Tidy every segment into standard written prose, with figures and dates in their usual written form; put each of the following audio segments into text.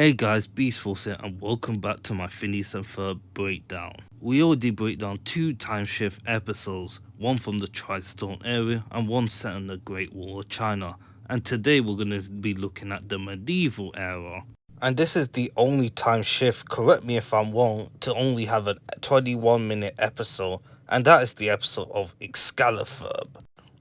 Hey guys, Beastforce here and welcome back to my Phineas and Ferb breakdown. We already break down 2 time shift episodes, one from the Tri-Stone area and one set in the Great Wall of China, and today we're going to be looking at the medieval era. And this is the only time shift, correct me if I'm wrong, to only have a 21-minute episode, and that is the episode of Excaliferb.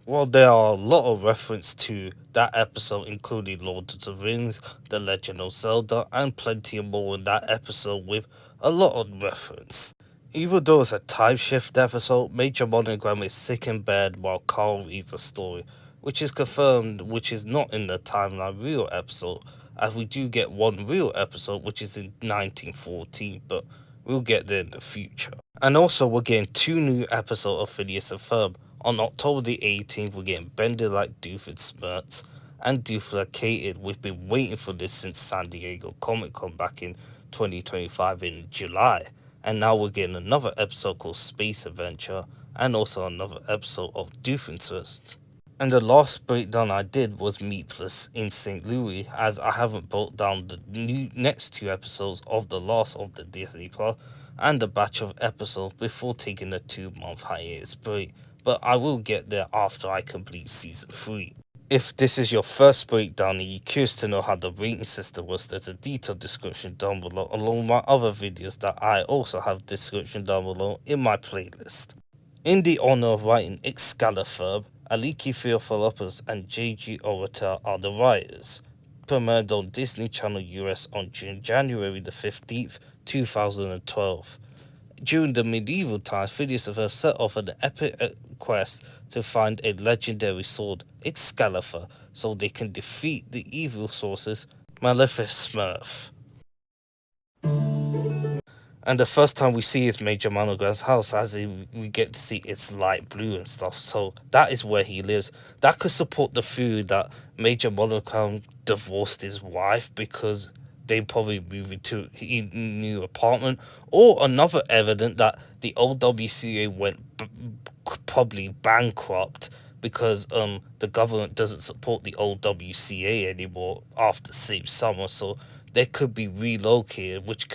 Well, there are a lot of reference to that episode, including Lord of the Rings, The Legend of Zelda, and plenty more in that episode with a lot of reference. Even though it's a time shift episode, Major Monogram is sick in bed while Carl reads a story, which is confirmed, which is not in the timeline real episode, as we do get one real episode, which is in 1914, but we'll get there in the future. And also, we're getting 2 new episodes of Phineas and Ferb. On October the 18th, we're getting Bended Like Doofenshmirtz and Duplicated. We've been waiting for this since San Diego Comic Con back in 2025 in July. And now we're getting another episode called Space Adventure and also another episode of Doofenshmirtz. And the last breakdown I did was Meatless in St. Louis, as I haven't brought down the next 2 episodes of the last of the Disney Plus and the batch of episodes before taking a 2-month hiatus break. But I will get there after I complete Season 3. If this is your first breakdown and you're curious to know how the rating system works, there's a detailed description down below, along with my other videos that I also have description down below in my playlist. In the honor of writing Excaliferb, Aliki Theophilopoulos and J.G. Oratel are the writers. Premiered on Disney Channel US on January the 15th, 2012. During the medieval times, Phineas and Ferb set off on an epic quest to find a legendary sword, Excalifer, so they can defeat the evil sources, Maleficent. And the first time we see is Major Monogram's house, as we get to see it's light blue and stuff, so that is where he lives. That could support the theory that Major Monogram divorced his wife because they probably moved into a new apartment, or another evidence that the old WCA went probably bankrupt because the government doesn't support the old WCA anymore after Save Summer, so they could be relocated, which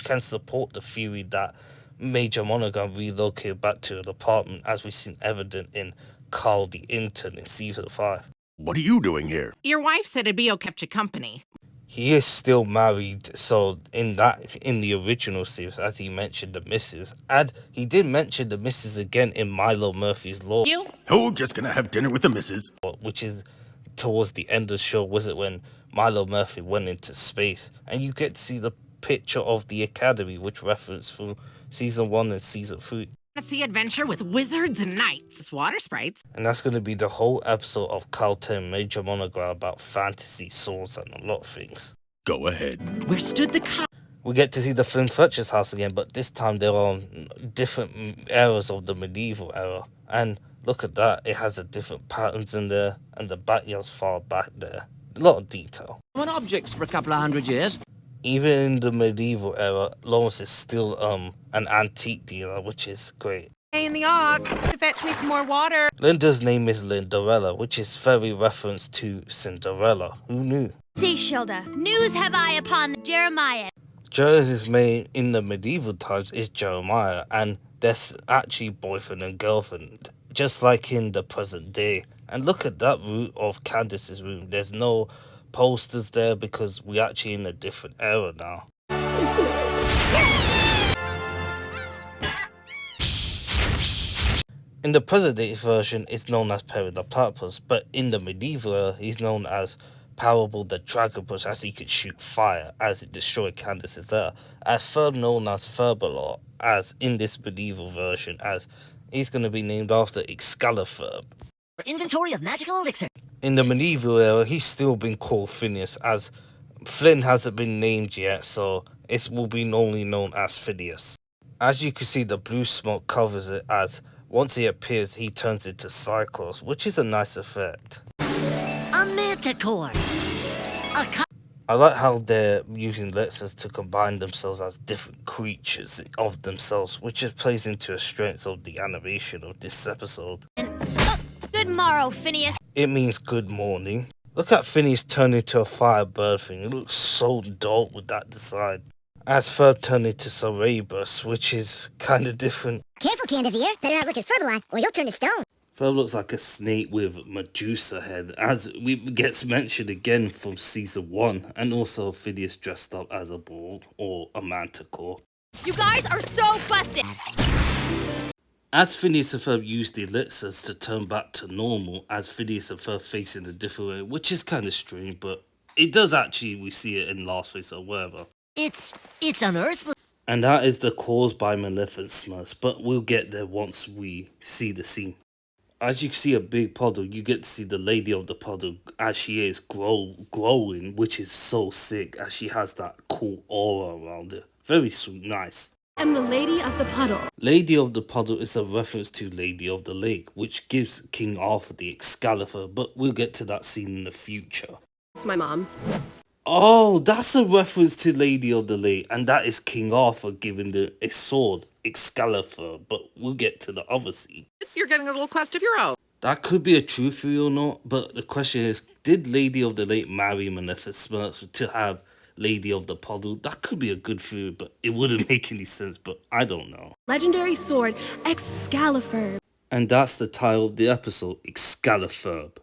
can support the theory that Major Monogram relocated back to an apartment, as we've seen evident in Carl the Intern in Season 5. What are you doing here? Your wife said Abio kept you company. He is still married, so in the original series, as he mentioned the missus, and he did mention the missus again in Milo Murphy's Law. You? Oh, just gonna have dinner with the missus. Which is towards the end of the show, was it when Milo Murphy went into space, and you get to see the picture of the Academy, which referenced from Season 1 and Season 3. Let's see adventure with wizards and knights, water sprites. And that's going to be the whole episode of Carlton Major Monogram about fantasy, swords, and a lot of things. Go ahead. Where stood the We get to see the Flynn Fletcher's house again, but this time they're on different eras of the medieval era. And look at that, it has a different patterns in there, and the backyard's far back there. A lot of detail. On objects for a couple of 100 years. Even in the medieval era, Lawrence is still an antique dealer, which is great. Hey, in the ox, fetch me some more water. Linda's name is Linderella, which is very reference to Cinderella. Who knew? Shilda, news have I upon Jeremiah. Jeremy's name in the medieval times is Jeremiah, and that's actually boyfriend and girlfriend, just like in the present day. And look at that room of Candace's room. There's no posters there because we're actually in a different era now. In the present day version, it's known as Perry the Platypus, but in the medieval era, he's known as Parable the Dragonpuss, as he could shoot fire as it destroyed Candace's there. As Ferb known as Ferbalot, as in this medieval version, as he's going to be named after Excaliferb. Inventory of magical elixir. In the medieval era, he's still been called Phineas, as Flynn hasn't been named yet, so it will be only known as Phineas. As you can see, the blue smoke covers it, as once he appears, he turns into Cyclops, which is a nice effect. A manticore. I like how they're using letters to combine themselves as different creatures of themselves, which just plays into a strength of the animation of this episode. Good morrow, Phineas. It means good morning. Look at Phineas turn into a firebird thing. It looks so dope with that design. As Ferb turned into Cerebrus, which is kind of different. Careful, Candivere. Better not look at Ferb or you'll turn to stone. Ferb looks like a snake with Medusa head, as gets mentioned again from season 1, and also Phineas dressed up as a bull or a manticore. You guys are so busted! As Phineas and Ferb use the elixirs to turn back to normal, as Phineas and Ferb face in a different way, which is kind of strange, but it does actually, we see it in Last Face or whatever. It's unearthly. And that is the cause by Maleficent Smurfs, but we'll get there once we see the scene. As you see a big puddle, you get to see the lady of the puddle as she is glowing, which is so sick, as she has that cool aura around her. Very sweet, nice. I'm the Lady of the Puddle. Lady of the Puddle is a reference to Lady of the Lake, which gives King Arthur the Excalifer, but we'll get to that scene in the future. It's my mom. Oh, that's a reference to Lady of the Lake, and that is King Arthur giving a sword, Excalifer, but we'll get to the other scene. You're getting a little quest of your own. That could be a true theory or not, but the question is, did Lady of the Lake marry Maleficent Smurfs to have Lady of the Puddle? That could be a good theory, but it wouldn't make any sense, but I don't know. Legendary sword, Excaliferb. And that's the title of the episode, Excaliferb.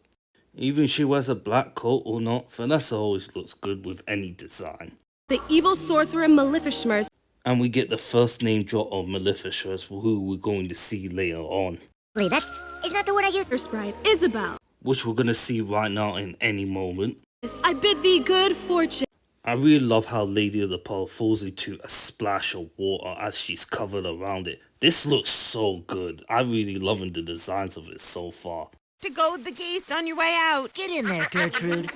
Even she wears a black coat or not, Vanessa always looks good with any design. The evil sorcerer Maleficent. And we get the first name drop of Maleficent, who we're going to see later on. Wait, isn't that the word I used? Her sprite, Isabel. Which we're going to see right now in any moment. I bid thee good fortune. I really love how Lady of the Puddle falls into a splash of water as she's covered around it. This looks so good. I'm really loving the designs of it so far. To go with the geese on your way out. Get in there, Gertrude.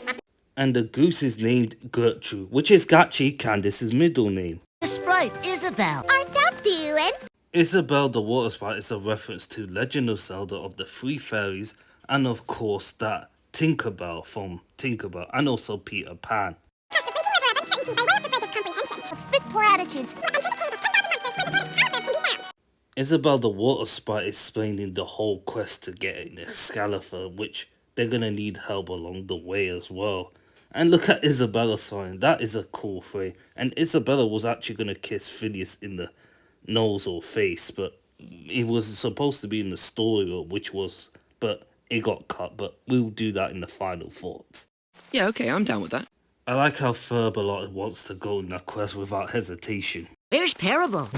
And the goose is named Gertrude, which is actually Candace's middle name. The sprite, Isabel. Aren't that doing? Isabel the Water Sprite is a reference to Legend of Zelda of the Three Fairies, and of course that Tinkerbell from Tinkerbell, and also Peter Pan. Spit poor attitudes. Isabel the Water Sprite is explaining the whole quest to getting Excalifer, which they're gonna need help along the way as well. And look at Isabella's sign, that is a cool thing. And Isabella was actually gonna kiss Phineas in the nose or face, but it was supposed to be in the story, but it got cut, but we'll do that in the final thoughts. Yeah, okay, I'm down with that. I like how Ferb a lot wants to go on that quest without hesitation. Where's Parable?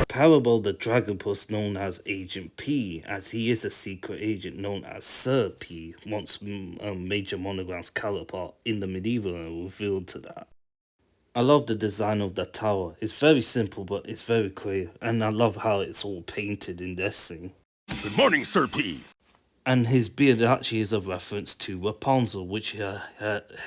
Parable the Dragonpuss known as Agent P, as he is a secret agent known as Sir P, once Major Monogram's counterpart in the medieval era revealed to that. I love the design of the tower. It's very simple, but it's very creative, and I love how it's all painted in this scene. Good morning, Sir P. And his beard actually is a reference to Rapunzel, which her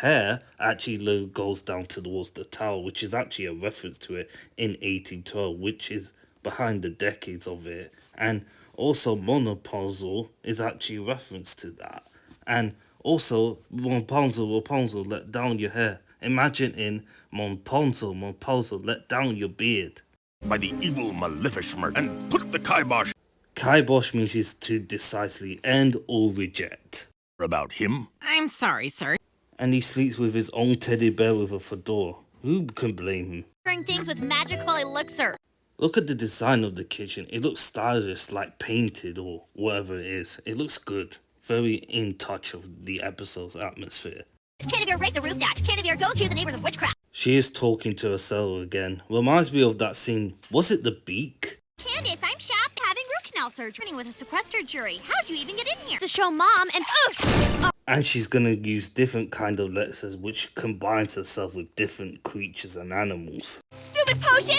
hair actually goes down towards the tower, which is actually a reference to it in 1812, which is behind the decades of it. And also Monopozzle is actually a reference to that. And also Rapunzel, let down your hair. Imagine in Rapunzel, let down your beard. By the evil Maleficent, and put the kibosh Kibosh means is to decisively end or reject. about him. I'm sorry, sir. And he sleeps with his own teddy bear with a fedora. Who can blame him? Doing things with magical elixir. Look at the design of the kitchen. It looks stylish, like painted or whatever it is. It looks good. Very in touch of the episode's atmosphere. Canterbury, break the roof thatch. Canterbury, go accuse the neighbors of witchcraft. She is talking to herself again. Reminds me of that scene. Was it the beak? Candace, I'm shocked having root canal surgery with a sequestered jury. How'd you even get in here? To show mom and And she's gonna use different kind of letters which combines herself with different creatures and animals. stupid potion!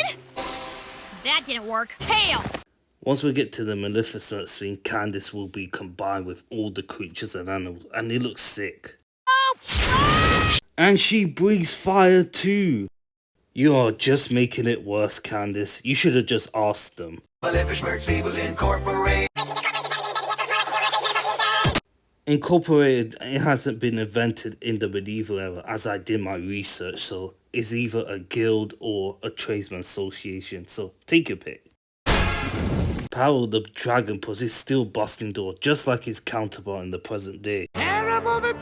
That didn't work. Tail! Once we get to the Maleficent scene, Candace will be combined with all the creatures and animals, and it looks sick. Oh! And she breathes fire too. You are just making it worse, Candace. You should have just asked them. Incorporated, it hasn't been invented in the medieval era, as I did my research, so it's either a guild or a tradesman association, so take your pick. Parable the Dragonpuss is still busting doors, just like his counterpart in the present day. Parable the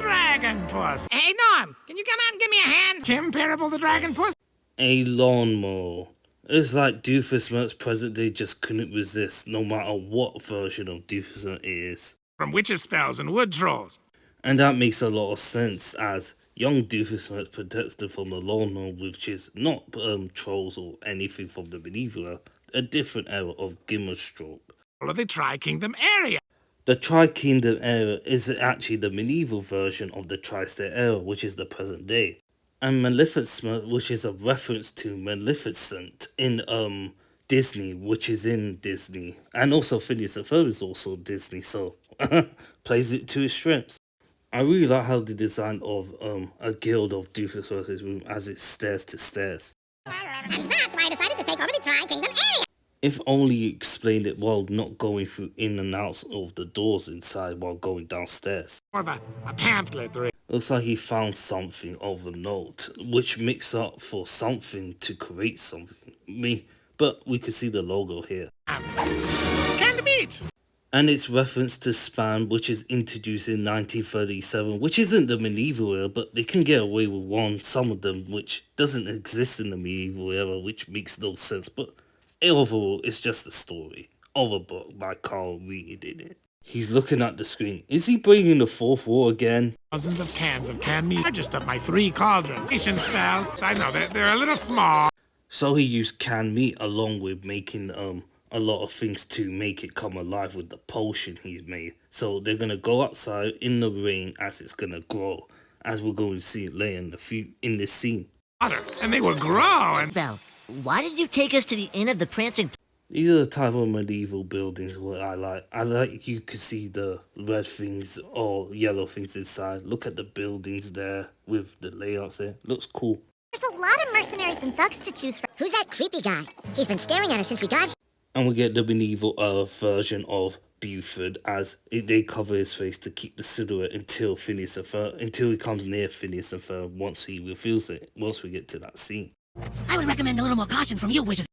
Puss. Hey, Norm, can you come out and give me a hand? Kim Parable the Dragon Puss? A lawnmower. It's like Doofusmert's present day just couldn't resist, no matter what version of Doofusmert it is. From witches' spells and wood trolls. And that makes a lot of sense, as young Doofusmert protects them from the lawnmower, which is not trolls or anything from the medieval era, a different era of Gimmerstrop. Or the Tri-Kingdom area. The Tri-Kingdom era is actually the medieval version of the Tri-State era, which is the present day. And Maleficent, which is a reference to Maleficent in Disney, which is in Disney. And also Phineas and Ferb is also Disney, so plays it to its strengths. I really like how they designed of a guild of Doofus versus room as it stairs to stairs. And that's why I decided to take over the Tri-Kingdom area. If only you explained it while not going through in and out of the doors inside while going downstairs. More of a pamphlet, really. Looks like he found something of a note, which makes up for something to create something. But we could see the logo here. Canned meat! And it's reference to spam, which is introduced in 1937, which isn't the medieval era, but they can get away with some of them, which doesn't exist in the medieval era, which makes no sense. But overall, it's just a story of a book by Carl Reed in it. He's looking at the screen. Is he bringing the fourth wall again? Thousands of cans of canned meat. I just up my 3 cauldrons. Asian spell. I know, they're a little small. So he used canned meat along with making a lot of things to make it come alive with the potion he's made. So they're going to go outside in the rain as it's going to grow, as we're going to see later in this scene. Water, and they will grow and... Belle, why did you take us to the Inn of the Prancing... These are the type of medieval buildings what I like. I like you could see the red things or yellow things inside. Look at the buildings there with the layouts there. Looks cool. There's a lot of mercenaries and thugs to choose from. Who's that creepy guy? He's been staring at us since we got here. And we get the medieval version of Buford as they cover his face to keep the silhouette until he comes near Phineas and Ferb once he reveals it, once we get to that scene. I would recommend a little more caution from you, wizard.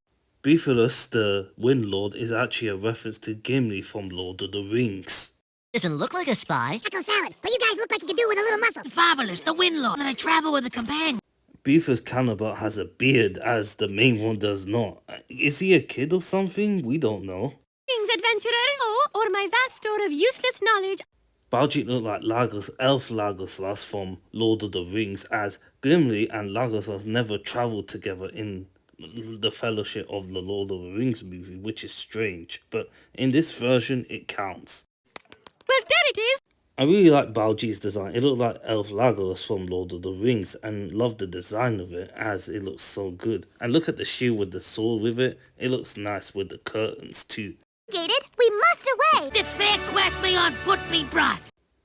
Bufordus, the Wind Lord, is actually a reference to Gimli from Lord of the Rings. Doesn't look like a spy. Taco salad, but you guys look like you could do with a little muscle. Fatherless, the Windlord, that I travel with a companion. Buford's counterpart has a beard, as the main one does not. Is he a kid or something? We don't know. Greetings, adventurers, or my vast store of useless knowledge. Baljeet looked like elf Lagoslas from Lord of the Rings, as Gimli and Lagoslas never travelled together in the Fellowship of the Lord of the Rings movie, which is strange, but in this version it counts. Well, there it is. I really like Baljeet's design. It looked like Elf Legolas from Lord of the Rings, and love the design of it as it looks so good. And look at the shield with the sword with it. It looks nice with the curtains too. Gated, we must away. This fair quest may on foot be brought.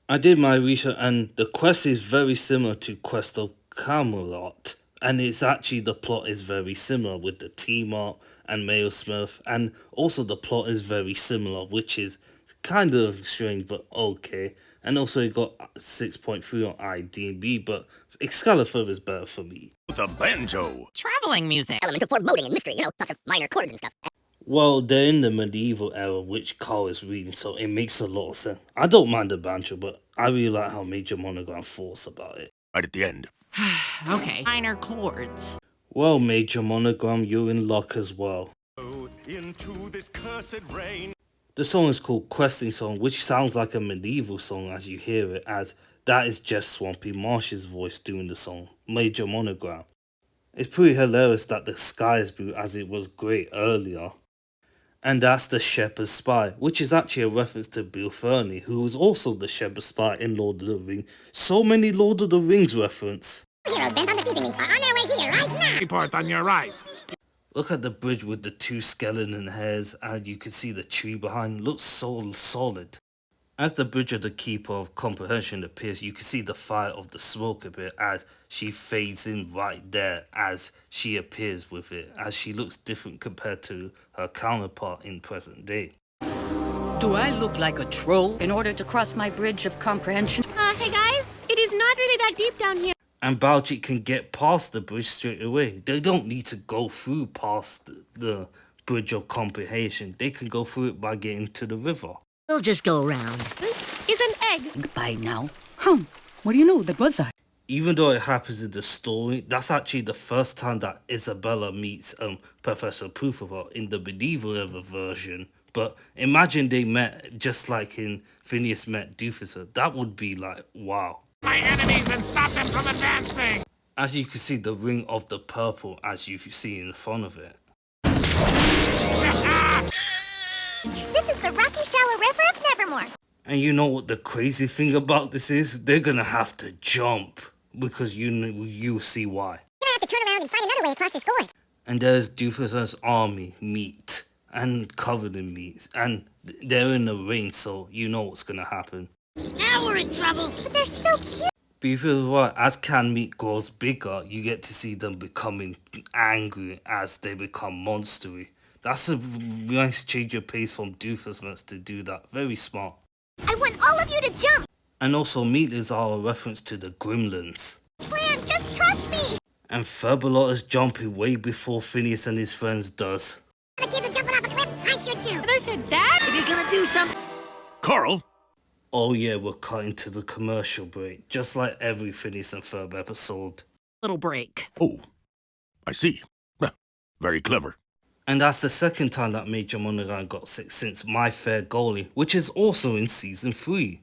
I did my research, and the quest is very similar to Quest of Camelot. And it's actually, the plot is very similar with the T-Mart and Mayo Smith. And also the plot is very similar, which is kind of strange, but okay. And also it got 6.3 on IMDb, but Excaliferb is better for me. The banjo. Traveling music. Element of foreboding and mystery, lots of minor chords and stuff. Well, they're in the medieval era, which Carl is reading, so it makes a lot of sense. I don't mind the banjo, but I really like how Major Monogram thoughts about it. Right at the end. Okay. Minor chords. Well, Major Monogram, you're in luck as well. Into this cursed rain. The song is called Questing Song, which sounds like a medieval song as you hear it, as that is Jeff Swampy Marsh's voice doing the song, Major Monogram. It's pretty hilarious that the sky is blue as it was grey earlier. And that's the Shepherd's Spy, which is actually a reference to Bill Fernie, who was also the Shepherd's Spy in Lord of the Rings. So many Lord of the Rings reference. Heroes bent on defeating me are on their way here right now. Report on your right. Look at the bridge with the 2 skeleton heads, and you can see the tree behind. Looks so solid. As the bridge of the Keeper of Comprehension appears, you can see the fire of the smoke a bit as she fades in right there as she appears with it, as she looks different compared to her counterpart in present day. Do I look like a troll in order to cross my bridge of comprehension? Hey guys, it is not really that deep down here. And Baljeet can get past the bridge straight away. They don't need to go through past the bridge of comprehension. They can go through it by getting to the river. We'll just go around. Is an egg. Goodbye now. What do you know? That was that. Even though it happens in the story, that's actually the first time that Isabella meets Professor Pooferbot in the medieval era version. But imagine they met just like in Phineas met Doofus. That would be like, wow. My enemies and stop them from advancing! As you can see, the ring of the purple, as you see in front of it. This is the rocky, shallow river of Nevermore. And you know what the crazy thing about this is? They're gonna have to jump, because you'll see why. You're gonna have to turn around and find another way across this gorge. And there's Doofus's army, meat, and covered in meat, and they're in the rain, so you know what's gonna happen. Now we're in trouble. But they're so cute. Because what, as can meat grows bigger, you get to see them becoming angry as they become monstery. That's a nice change of pace from Doofus to do that. Very smart. I want all of you to jump. And also, meatless are a reference to the gremlins. Plan, just trust me. And Ferbalot is jumping way before Phineas and his friends does. The kids are jumping off a cliff. I should too. And I said, Dad? If you're gonna do something. Carl? Oh yeah, we're cutting to the commercial break, just like every Phineas and Ferb episode. Little break. Oh, I see. Very clever. And that's the second time that Major Monaghan got sick since My Fair Goalie, which is also in season 3.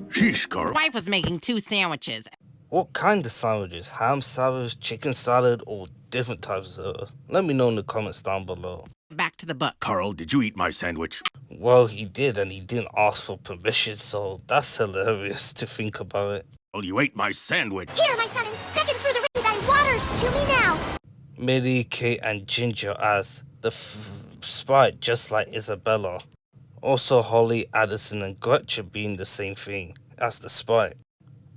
Sheesh, Carl. Wife was making 2 sandwiches. What kind of sandwiches? Ham sandwich, chicken salad, or different types of... Let me know in the comments down below. Back to the book. Carl, did you eat my sandwich? Well, he did, and he didn't ask for permission, so that's hilarious to think about it. Well, you ate my sandwich. Here, my sons, beckon through the rain thy waters to me now. Millie, Kate, and Ginger as the sprite, just like Isabella. Also, Holly, Addison, and Gretchen being the same thing as the sprite.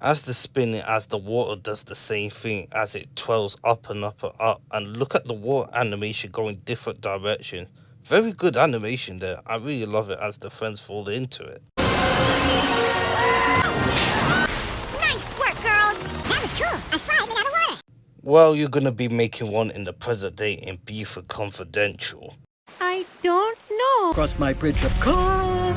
As the spinning, as the water does the same thing as it twirls up and up and up. And look at the water animation going different direction. Very good animation there. I really love it as the friends fall into it. Nice work, girls. That was cool. I saw it without water. Well, you're gonna be making one in the present day in Beaufort Confidential. I don't know. Cross my bridge of car.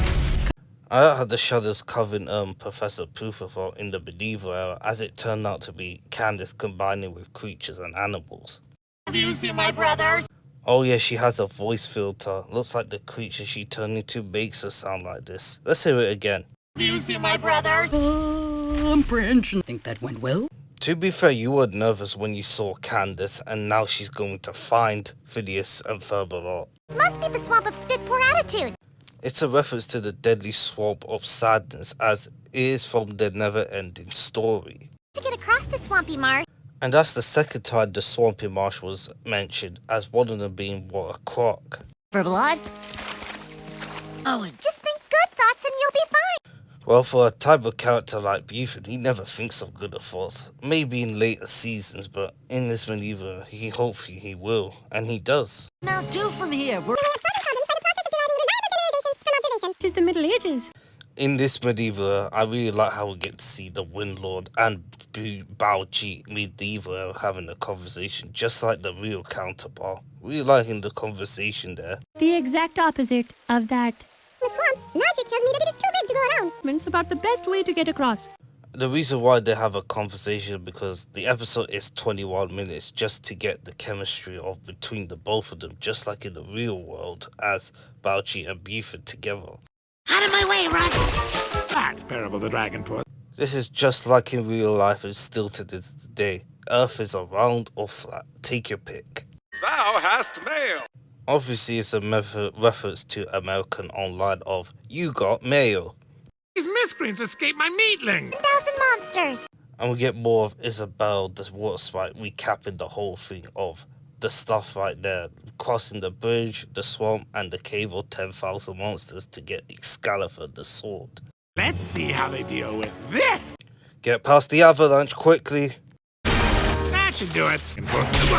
I had the shutters covering Professor Pooferbot in the medieval era, as it turned out to be Candace combining with creatures and animals. Have you seen my brothers? Oh yeah, she has a voice filter. Looks like the creature she turned into makes her sound like this. Let's hear it again. Have you seen my brothers? Comprehension. Think that went well? To be fair, you were nervous when you saw Candace, and now she's going to find Phineas and Ferb a lot. Must be the swamp of spit poor attitude. It's a reference to the deadly swamp of sadness, as it is from the never-ending story. To get across the swampy marsh. And that's the second time the swampy marsh was mentioned, as one of them being what, a croc. For blood? Owen. Just think good thoughts and you'll be fine. Well, for a type of character like Buford, he never thinks of good thoughts. Maybe in later seasons, but in this maneuver, hopefully he will, and he does. Now do from here. We're It is the Middle Ages. In this medieval, I really like how we get to see the Windlord and Bao-Chi medieval having a conversation, just like the real counterpart. Really liking the conversation there. The exact opposite of that. The swamp, logic tells me that it is too big to go around. It's about the best way to get across. The reason why they have a conversation because the episode is 21 minutes just to get the chemistry of between the both of them, just like in the real world, as Bao-Chi and Buford together. out of my way, Rod. That's Parable the Dragon Put. This is just like in real life and still to this day. Earth is a round or flat. Take your pick. Thou hast mail. Obviously, it's a reference to American Online of You Got Mail. These miscreants escaped my meatling. 1,000 monsters. And we get more of Isabel, the water sprite, recapping the whole thing of the stuff right there. Crossing the bridge, the swamp, and the cave of 10,000 monsters to get Excaliferb, the sword. Let's see how they deal with this. Get past the avalanche quickly. That should do it. And both in the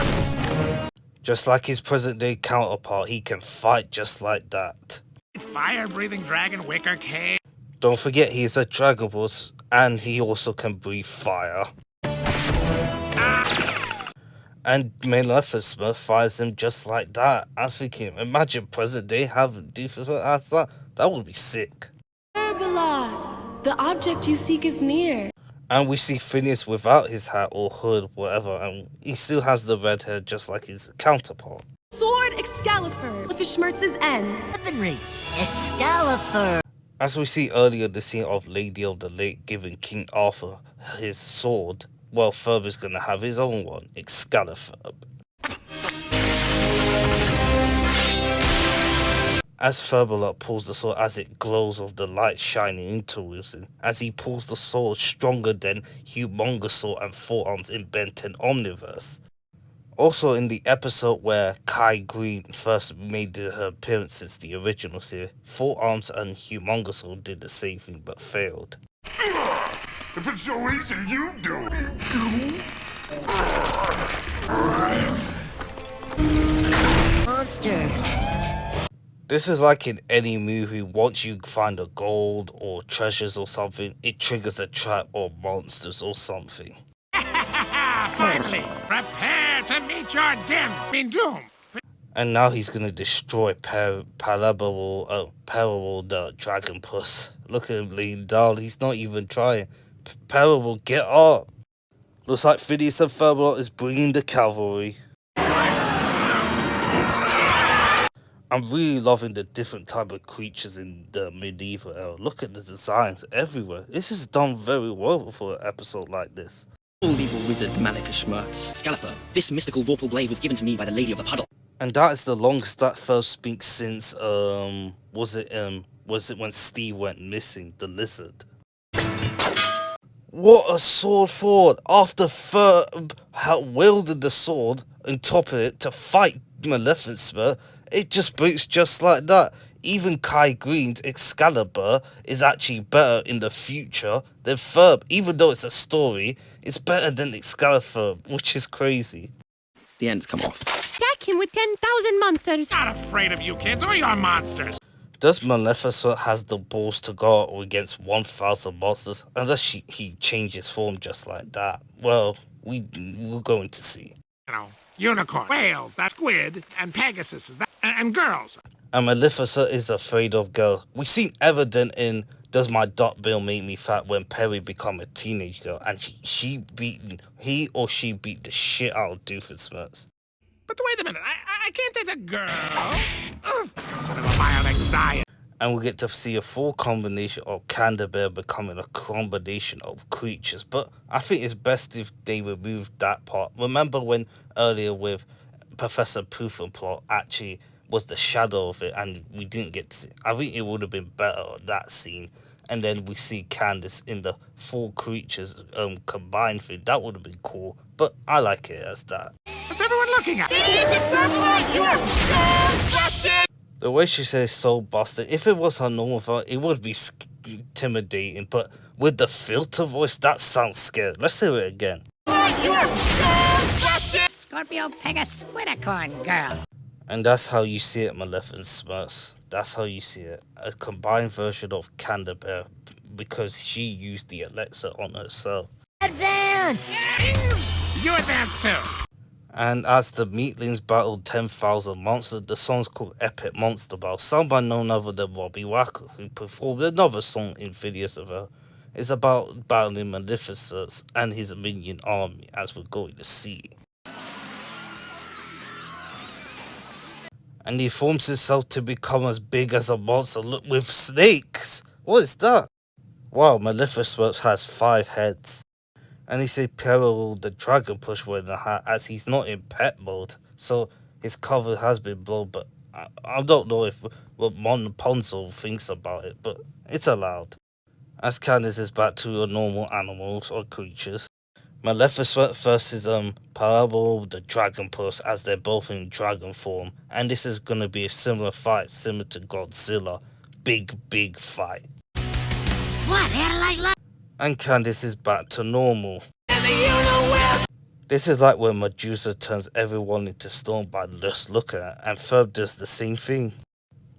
book. Just like his present-day counterpart, he can fight just like that. Fire-breathing dragon Wicker Cave. Don't forget he is a dragon boss, and he also can breathe fire. And Maleficent Smith fires him just like that. I was thinking, imagine present day having defense as that. That would be sick. Beloved, the object you seek is near. And we see Phineas without his hat or hood, whatever, and he still has the red hair just like his counterpart. Sword Excaliferb, Schmertz's end. Weaponry. Excaliferb. As we see earlier, the scene of Lady of the Lake giving King Arthur his sword, well, Ferb is going to have his own one, Excaliferb. As Ferb pulls the sword, as it glows with the light shining into him, as he pulls the sword stronger than Humongousaur and Forearms in Ben 10 Omniverse. Also in the episode where Kai Green first made her appearance since the original series, Forearms and Humongousaur did the same thing but failed. If it's so easy, you do it. Monsters. This is like in any movie, once you find a gold or treasures or something, it triggers a trap or monsters or something. Finally, prepare to meet your doom. And now he's gonna destroy Parable the Dragon Puss. Look at him lean down, he's not even trying. Parable, get up! Looks like Phineas and Ferb is bringing the cavalry. I'm really loving the different type of creatures in the medieval era. Look at the designs everywhere. This is done very well for an episode like this. Old evil wizard Malefic Schmerz, Excaliferb. This mystical vorpal blade was given to me by the Lady of the Puddle. And that is the longest that Ferb speaks since was it when Steve went missing, the lizard. What a sword forward! After Ferb wielded the sword on top of it to fight Maleficent, it just breaks just like that. Even Kai Green's Excalibur is actually better in the future than Ferb. Even though it's a story, it's better than Excaliferb, which is crazy. The end's come off. Attack him with 10,000 monsters. Not afraid of you kids or your monsters. Does Maleficent has the balls to go out against 1,000 monsters unless he changes form just like that? Well, we're going to see. You know, unicorn, whales, that's squid, and Pegasus, and girls. And Maleficent is afraid of girls. We seen evident in Does My Duck Bill Make Me Fat when Perry become a teenage girl and he or she beat the shit out of Doofenshmirtz. But wait a minute, I can't date a girl. Ugh, that's a little mild anxiety. And we get to see a full combination of Canterbury becoming a combination of creatures. But I think it's best if they remove that part. Remember when earlier with Professor Poofenplot actually was the shadow of it and we didn't get to see. I think it would have been better that scene. And then we see Candace in the full creatures combined thing. That would have been cool. But I like it as that. What's everyone looking at? You're so busted! The way she says so busted, if it was her normal voice, it would be intimidating. But with the filter voice, that sounds scary. Let's hear it again. You're so busted! Scorpio Pegasus Squidicorn girl. And that's how you see it, Maleficent. That's how you see it. A combined version of Canterbury because she used the elixir on herself. Advance! You advance too. And as the Meatlings battled 10,000 monsters, the song's called Epic Monster Battle, sung by none other than Robbie Wacker, who performed another song in Phineas and Ferb. It's about battling Maleficent and his minion army, as we're going to see. And he forms himself to become as big as a monster. Look, with snakes. What is that? Wow, Maleficent has 5 heads. And he said Peril the Dragon Push wearing a hat as he's not in pet mode. So his cover has been blown, but I don't know what Rapunzel thinks about it, but it's allowed. As Candace is back to her normal animals or creatures, Maleficent versus Parable the Dragon Puss as they're both in dragon form. And this is going to be a similar fight, similar to Godzilla. Big fight. What? Like? And Candace is back to normal. This is like when Medusa turns everyone into stone by just looking at it, and Ferb does the same thing.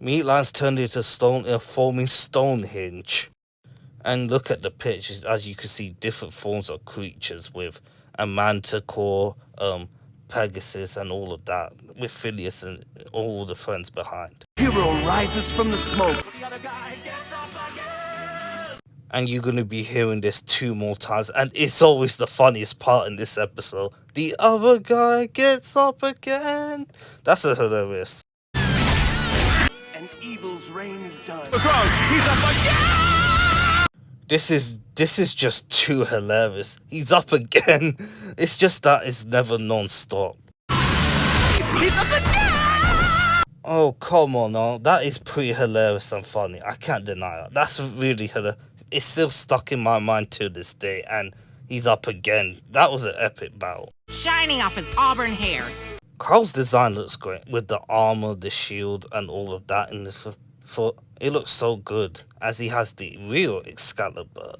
Meatlands turned into stone in a forming Stonehenge. And look at the pictures, as you can see different forms of creatures with a manticore, Pegasus and all of that, with Phineas and all the friends behind. Hero rises from the smoke. And you're going to be hearing this 2 more times. And it's always the funniest part in this episode. The other guy gets up again. That's hilarious. And evil's reign is done. What's wrong? He's up again! This is just too hilarious. He's up again. It's just that it's never non-stop. He's up again! Oh, come on now. That is pretty hilarious and funny. I can't deny that. That's really hilarious. It's still stuck in my mind to this day. And he's up again. That was an epic battle. Shining off his auburn hair. Carl's design looks great. With the armor, the shield, and all of that in the foot. It looks so good. As he has the real Excalibur.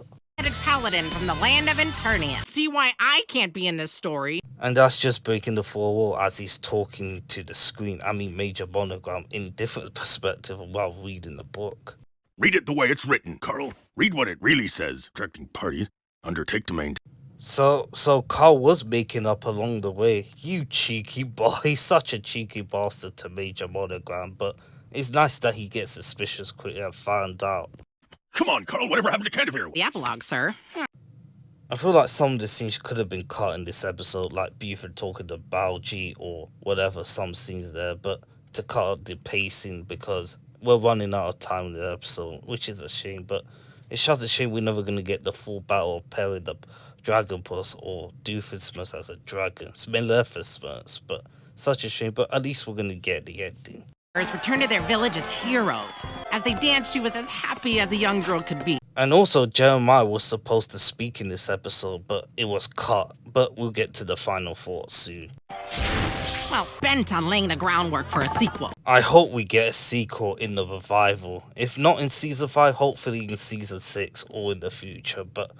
Paladin from the land of Eternia. See why I can't be in this story? And that's just breaking the fourth wall as he's talking to the screen. I mean, Major Monogram in different perspective while reading the book. Read it the way it's written, Carl. Read what it really says. Attracting parties. Undertake to maintain. So Carl was making up along the way. You cheeky boy. He's such a cheeky bastard to Major Monogram. But it's nice that he gets suspicious quickly and found out. Come on, Carl. Whatever happened to Canterbury? The epilogue, sir. I feel like some of the scenes could have been cut in this episode, like Buford talking to Bao or whatever, some scenes there, but to cut out the pacing because we're running out of time in the episode, which is a shame, but it's just a shame we're never going to get the full battle of Perry the Dragon Puss or Doofenshmirtz as a dragon. It's Maleficent, but such a shame, but at least we're going to get the ending. Return to their village as heroes. As they danced, she was as happy as a young girl could be. And also, Jeremiah was supposed to speak in this episode, but it was cut. But we'll get to the final thoughts soon. Well, bent on laying the groundwork for a sequel. I hope we get a sequel in the revival. If not in season 5, hopefully in season 6 or in the future. But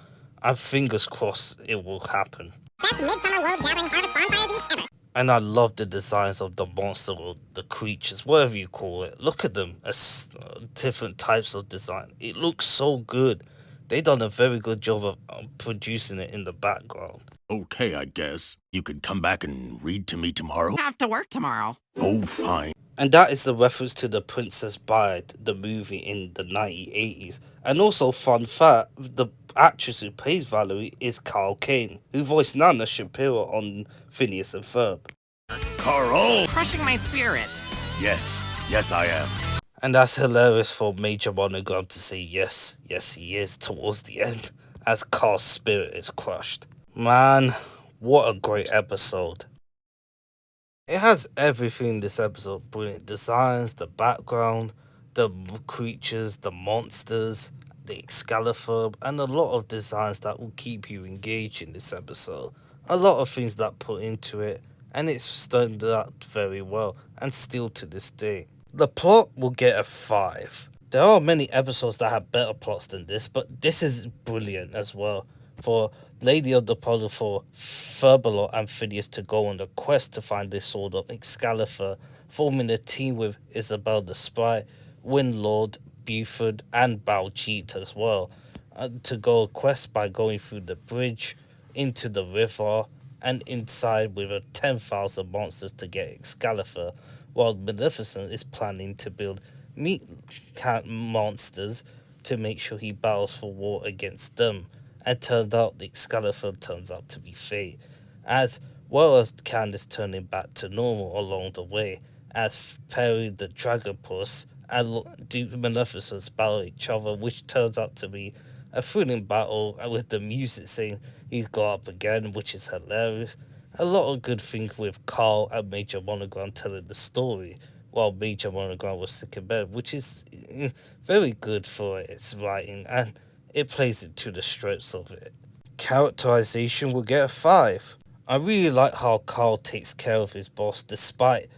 I'm fingers crossed it will happen. Best midsummer world gathering harvest bonfire eve ever. And I love the designs of the monster or the creatures, whatever you call it. Look at them as different types of design. It looks so good. They done a very good job of producing it in the background. Okay, I guess. You could come back and read to me tomorrow? Have to work tomorrow. Oh, fine. And that is a reference to The Princess Bride, the movie in the 1980s. And also, fun fact, the actress who plays Valerie is Carl Kane, who voiced Nana Shapiro on Phineas and Ferb. Carl! Crushing my spirit. Yes, I am. And that's hilarious for Major Monogram to say yes he is towards the end, as Carl's spirit is crushed. Man, what a great episode. It has everything in this episode. Brilliant designs, the background, the creatures, the monsters, the Excaliferb, and a lot of designs that will keep you engaged in this episode. A lot of things that put into it, and it's turned out very well, and still to this day. The plot will get a 5. There are many episodes that have better plots than this, but this is brilliant as well. For Lady of the Puddle, for Ferbalot and Phineas to go on the quest to find this sword of Excalibur, forming a team with Isabel the Spy, Windlord, Buford, and Baljeet as well, to go a quest by going through the bridge, into the river, and inside with 10,000 monsters to get Excalibur, while Maleficent is planning to build meat cat monsters to make sure he battles for war against them. And turned out the Excalibur turns out to be fake, as well as Candace turning back to normal along the way, as Perry the Dragon Puss and Maleficent battle each other, which turns out to be a thrilling battle, and with the music saying he's got up again, which is hilarious. A lot of good things with Carl and Major Monogram telling the story, while Major Monogram was sick in bed, which is very good for its writing, and it plays it to the strengths of it. Characterization will get a 5. I really like how Carl takes care of his boss despite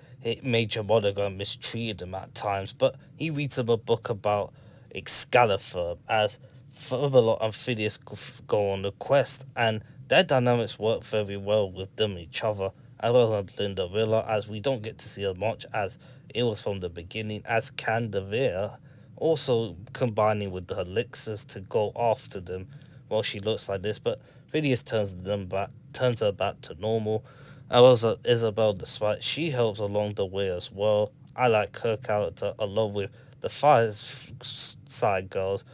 Major Monogram mistreated him at times, but he reads him a book about Excaliferb as Ferbalot and Phineas go on the quest, and their dynamics work very well with them each other, as well as Lindarilla, as we don't get to see her much as it was from the beginning, as Candavia also combining with the elixirs to go after them while she looks like this, but Phineas turns her back to normal. And also Isabel the Spy, she helps along the way as well. I like her character along with the Fireside Girls,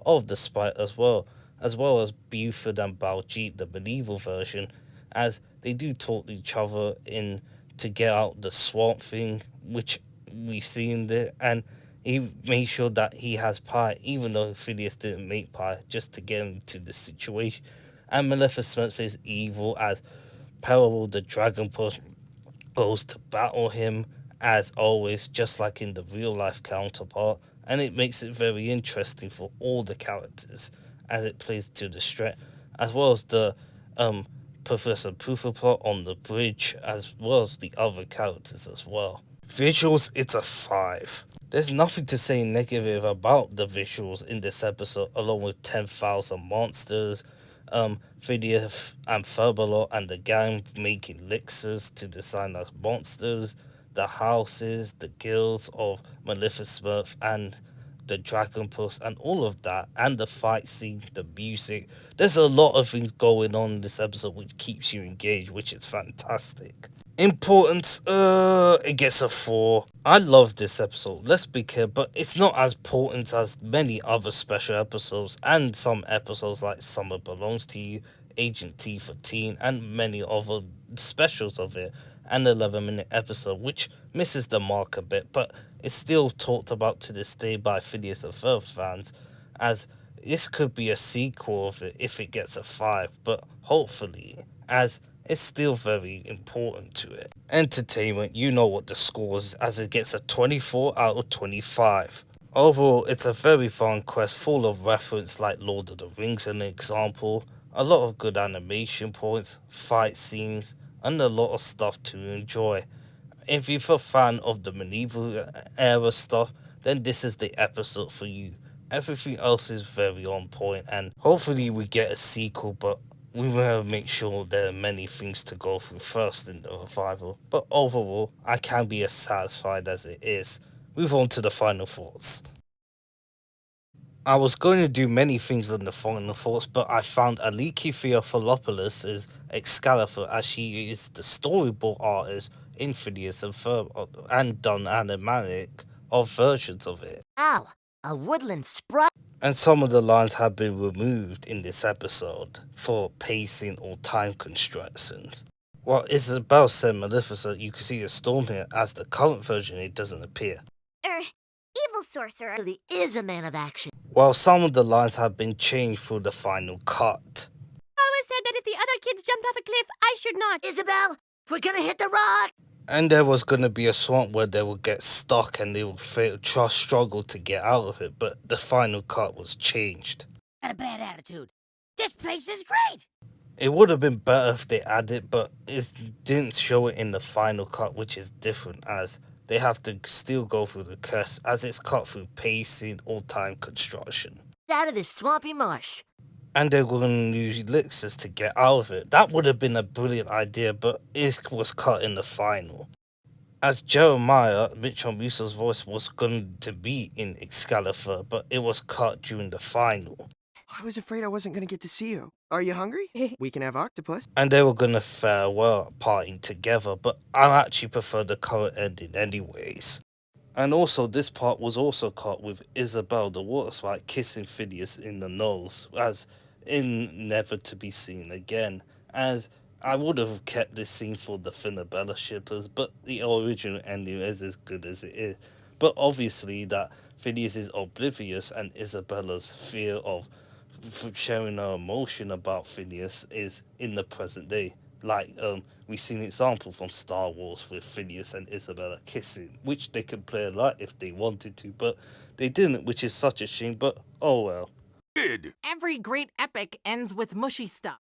of the sprite as well as Buford and Baljeet, the medieval version, as they do talk to each other in to get out the swamp thing, which we see in there, and he made sure that he has pie, even though Phineas didn't make pie, just to get him to the situation. And Maleficent is evil as Peril the Dragon Puss goes to battle him, as always, just like in the real life counterpart, and it makes it very interesting for all the characters as it plays to the strength, as well as the Professor Poofleplot on the bridge, as well as the other characters as well. Visuals, it's a 5. There's nothing to say negative about the visuals in this episode, along with 10,000 monsters, Phineas and Ferb and the gang making elixirs to design as monsters, the houses, the guilds of Maleficent and the Dragon Puss, and all of that, and the fight scene, the music. There's a lot of things going on in this episode which keeps you engaged, which is fantastic. Importance, it gets a 4. I love this episode, let's be clear, but it's not as important as many other special episodes and some episodes like Summer Belongs to You, Agent T for Teen, and many other specials of it, and the 11-minute episode, which misses the mark a bit, but it's still talked about to this day by Phineas and Ferb fans, as this could be a sequel of it if it gets a 5, but hopefully, as it's still very important to it. Entertainment, you know what the score is, as it gets a 24 out of 25. Overall, it's a very fun quest full of reference like Lord of the Rings an example, a lot of good animation points, fight scenes, and a lot of stuff to enjoy. If you're a fan of the medieval era stuff, then this is the episode for you. Everything else is very on point, and hopefully we get a sequel, but we will make sure there are many things to go through first in the revival. But overall, I can be as satisfied as it is. Move on to the final thoughts. I was going to do many things in the final thoughts, but I found Aliki Theophilopoulos' Excaliferb, as she is the storyboard artist in Phineas and Ferb, and done animatic of versions of it. Ow, a woodland sprite. And some of the lines have been removed in this episode for pacing or time constraints. While Isabel said Maleficent, you can see a storm here, as the current version it doesn't appear. Evil sorcerer. Really is a man of action. While some of the lines have been changed for the final cut. Always said that if the other kids jumped off a cliff, I should not. Isabel, we're gonna hit the rock. And there was going to be a swamp where they would get stuck and they would struggle to get out of it, but the final cut was changed. Got a bad attitude. This place is great. It would have been better if they added, but it didn't show it in the final cut, which is different, as they have to still go through the quest, as it's cut through pacing or time construction. Out of this swampy marsh. And they're going to use elixirs to get out of it. That would have been a brilliant idea, but it was cut in the final. As Jeremiah, Mitchell Musso's voice, was going to be in Excaliferb, but it was cut during the final. I was afraid I wasn't going to get to see you. Are you hungry? We can have octopus. And they were going to farewell parting together, but I actually prefer the current ending anyways. And also, this part was also cut with Isabel the water sprite kissing Phineas in the nose, as in Never to Be Seen Again, as I would have kept this scene for the Finabella shippers, but the original ending is as good as it is. But obviously that Phineas is oblivious, and Isabella's fear of sharing her emotion about Phineas is in the present day. Like, we've seen an example from Star Wars with Phineas and Isabella kissing, which they could play a lot if they wanted to, but they didn't, which is such a shame, but oh well. Every great epic ends with mushy stuff.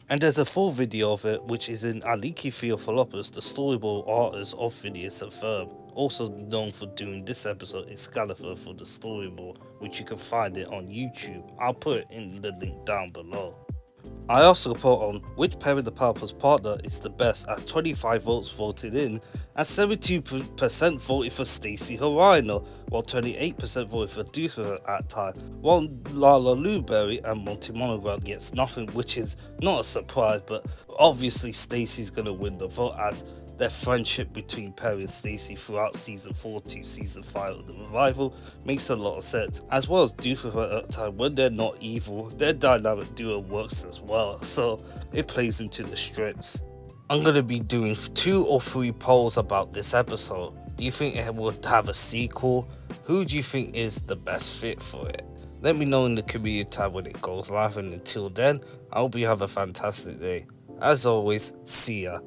And there's a full video of it, which is in Aliki Theophilopoulos, the storyboard artist of Phineas and Ferb, also known for doing this episode Excaliferb for the storyboard, which you can find it on YouTube. I'll put it in the link down below. I also put on which Perry the Platypus partner is the best, as 25 votes voted in, and 72% voted for Stacey Horino, while 28% voted for Duca at time, while Lala Luberry and Monty Monogram gets nothing, which is not a surprise, but obviously Stacy's gonna win the vote, as their friendship between Perry and Stacy throughout season 4 to season 5 of the revival makes a lot of sense, as well as Doof of a time. When they're not evil, their dynamic duo works as well, so it plays into the strips. I'm gonna be doing 2 or 3 polls about this episode. Do you think it would have a sequel? Who do you think is the best fit for it? Let me know in the community tab when it goes live, and until then, I hope you have a fantastic day. As always, see ya.